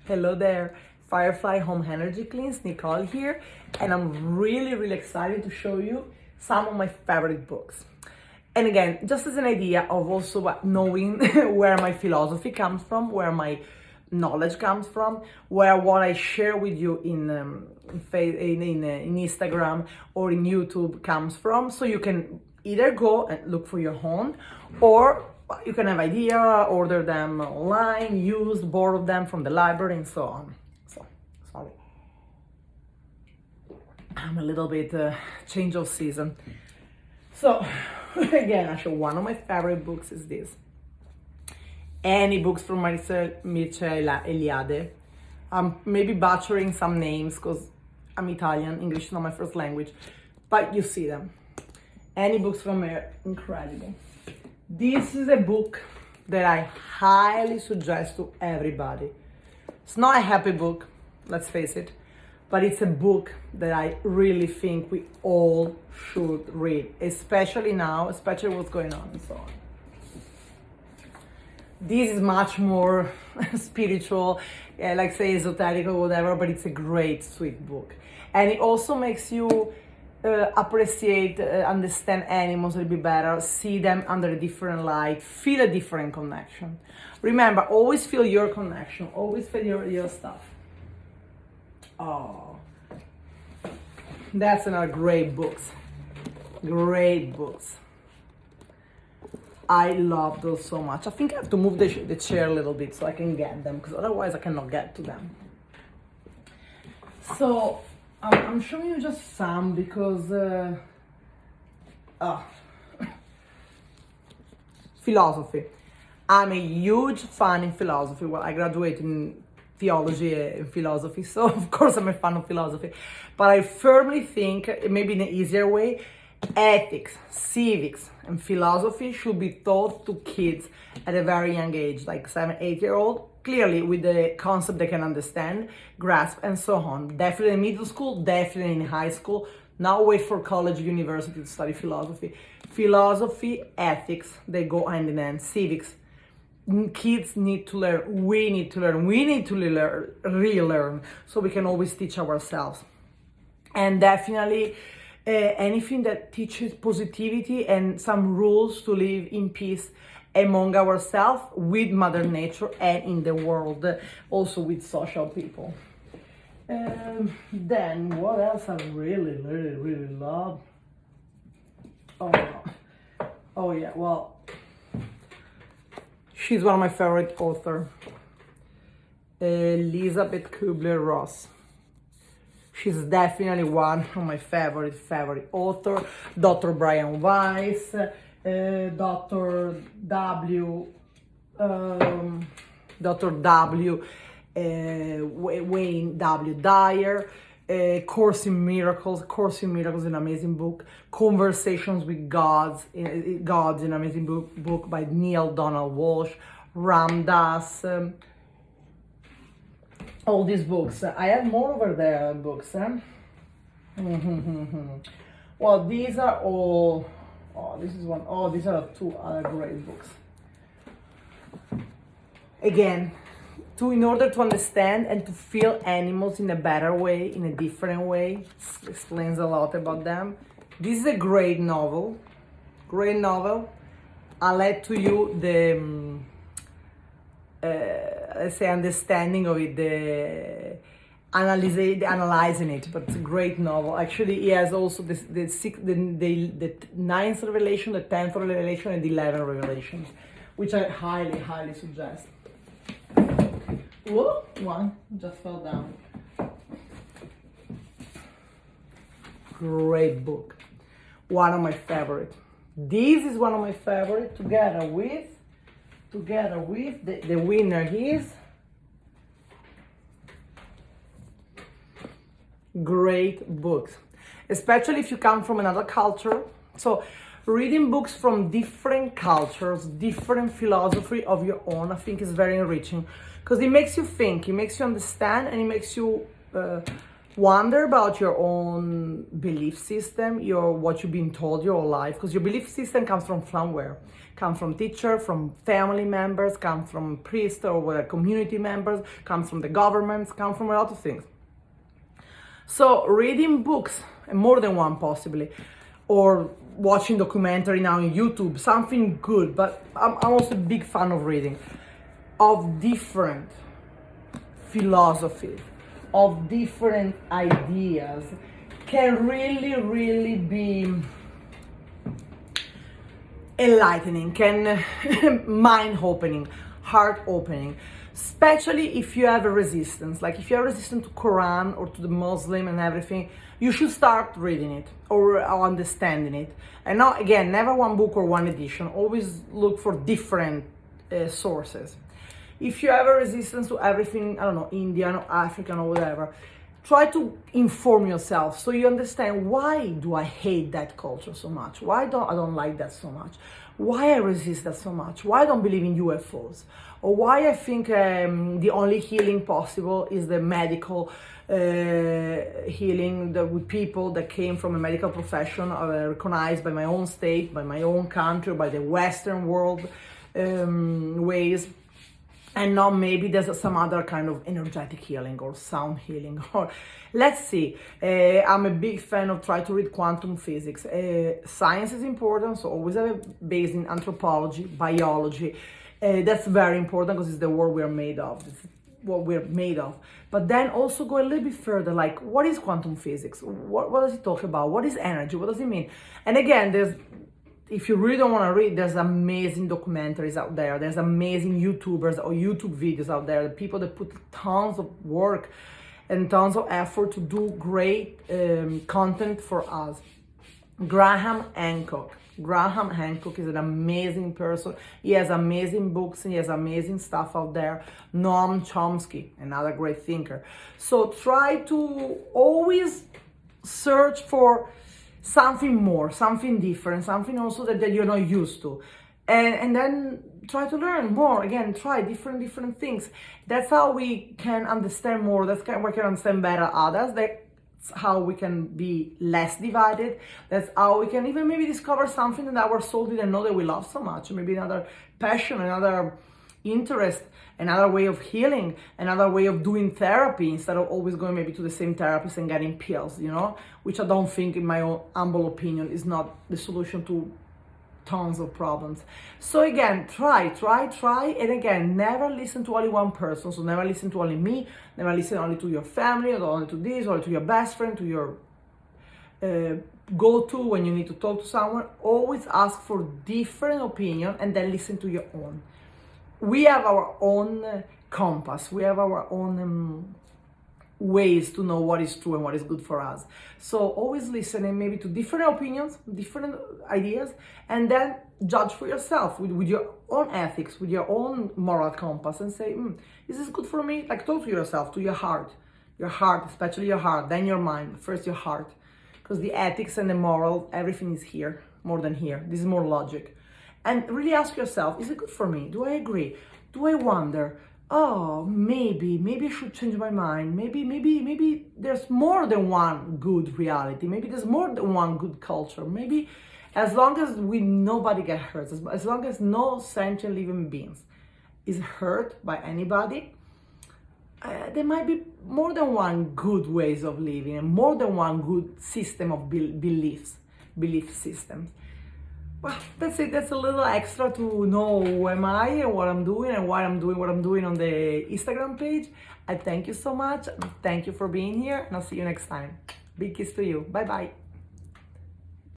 Hello there, Firefly Home Energy Cleans, Nicole here, and I'm really excited to show you some of my favorite books. And again, just as an idea of also knowing where my philosophy comes from, where my knowledge comes from, where what I share with you in Instagram or in YouTube comes from, so you can either go and look for your own, or you can have idea, order them online, use, borrow them from the library, and so on. So, sorry, I'm a little bit change of season. So, again, actually, one of my favorite books is this. Any books from Mircea Eliade. I'm maybe butchering some names because I'm Italian, English is not my first language, but you see them. Any books from her, incredible. This is a book that I highly suggest to everybody. It's not a happy book, let's face it, but it's a book that I really think we all should read, especially now, especially what's going on and so on. This is much more spiritual, like say esoteric or whatever, but it's a great, sweet book. And it also makes you appreciate, understand animals a little bit better, see them under a different light, feel a different connection. Remember, always feel your connection, always feel your stuff. Oh, that's another great books. Great books. I love those so much. I think I have to move the chair a little bit so I can get them, because otherwise I cannot get to them. So I'm showing you just some because philosophy. I'm a huge fan in philosophy. Well, I graduated in theology and philosophy, so of course I'm a fan of philosophy. But I firmly think, maybe in an easier way, ethics, civics, and philosophy should be taught to kids at a very young age, like 7, 8-year-old, clearly with the concept they can understand, grasp, and so on. Definitely in middle school, definitely in high school. Not wait for college, university to study philosophy. Philosophy, ethics, they go hand in hand. Civics, kids need to learn, we need to learn, we need to relearn, so we can always teach ourselves. And definitely anything that teaches positivity and some rules to live in peace among ourselves, with Mother Nature, and in the world, also with social people. Then what else I really love? Oh yeah, well, she's one of my favorite authors, Elizabeth Kubler-Ross. She's definitely one of my favorite author. Dr. Brian Weiss, Dr. W, Wayne W. Dyer, Course in Miracles. Course in Miracles is an amazing book. Conversations with Gods, an amazing book by Neale Donald Walsch. Ram Dass. All these books. I have more over there books. Well, these are all. Oh, this is one. Oh, these are 2 other great books. Again, in order to understand and to feel animals in a better way, in a different way, explains a lot about them. This is a great novel. Great novel. I'll add to you the. Let's say understanding of it, the analyzing it, but it's a great novel. Actually, he has also the 9th revelation, the 10th revelation, and the 11th revelations, which I highly suggest. Whoa, one just fell down. Great book, one of my favorite. This is one of my favorite, together with the winner is great books, especially if you come from another culture. So reading books from different cultures, different philosophy of your own, I think is very enriching, because it makes you think, it makes you understand, and it makes you Wonder about your own belief system, what you've been told your whole life, because your belief system comes from somewhere. Comes from teacher, from family members, comes from priests or community members, comes from the governments, comes from a lot of things. So reading books, and more than one possibly, or watching documentary now on YouTube, something good, but I'm also a big fan of reading, of different philosophies, of different ideas, can really be enlightening, can mind-opening, heart-opening, especially if you have a resistance. Like if you are resistant to Quran or to the Muslim and everything, you should start reading it or understanding it. And now, again, never one book or one edition. Always look for different sources. If you have a resistance to everything, I don't know, Indian or African or whatever, try to inform yourself so you understand, why do I hate that culture so much? Why I don't like that so much? Why I resist that so much? Why I don't believe in UFOs? Or why I think the only healing possible is the medical healing with people that came from a medical profession recognized by my own state, by my own country, by the Western world ways. And now maybe there's some other kind of energetic healing or sound healing, or let's see. I'm a big fan of try to read quantum physics. Science is important, so always have a base in anthropology, biology. That's very important because it's the world we're made of. It's what we're made of. But then also go a little bit further, like what is quantum physics? What does it talk about? What is energy? What does it mean? And again, if you really don't want to read, there's amazing documentaries out there. There's amazing YouTubers or YouTube videos out there. The people that put tons of work and tons of effort to do great content for us. Graham Hancock. Graham Hancock is an amazing person. He has amazing books and he has amazing stuff out there. Noam Chomsky, another great thinker. So try to always search for something more, something different, something also that you're not used to. And then try to learn more. Again, try different things. That's how we can understand more. That's how we can understand better others. That's how we can be less divided. That's how we can even maybe discover something that our soul didn't know that we love so much. Maybe another passion, another interest, another way of healing, another way of doing therapy instead of always going maybe to the same therapist and getting pills, which I don't think, in my own humble opinion, is not the solution to tons of problems. So again, try, and again, never listen to only one person. So never listen to only me, never listen only to your family, or only to this, or to your best friend, to your go-to when you need to talk to someone. Always ask for different opinion and then listen to your own. We have our own compass. We have our own ways to know what is true and what is good for us. So always listening maybe to different opinions, different ideas, and then judge for yourself with your own ethics, with your own moral compass, and say, is this good for me? Like, talk to yourself, to your heart, especially your heart, then your mind, first your heart. Because the ethics and the moral, everything is here, more than here. This is more logic. And really ask yourself, is it good for me? Do I agree? Do I wonder? Oh, maybe I should change my mind. Maybe there's more than one good reality. Maybe there's more than one good culture. Maybe as long as nobody gets hurt, as long as no sentient living beings is hurt by anybody, there might be more than one good ways of living and more than one good system of belief systems. Well, that's it. That's a little extra to know who am I and what I'm doing and why I'm doing what I'm doing on the Instagram page. I thank you so much. Thank you for being here, and I'll see you next time. Big kiss to you. Bye-bye.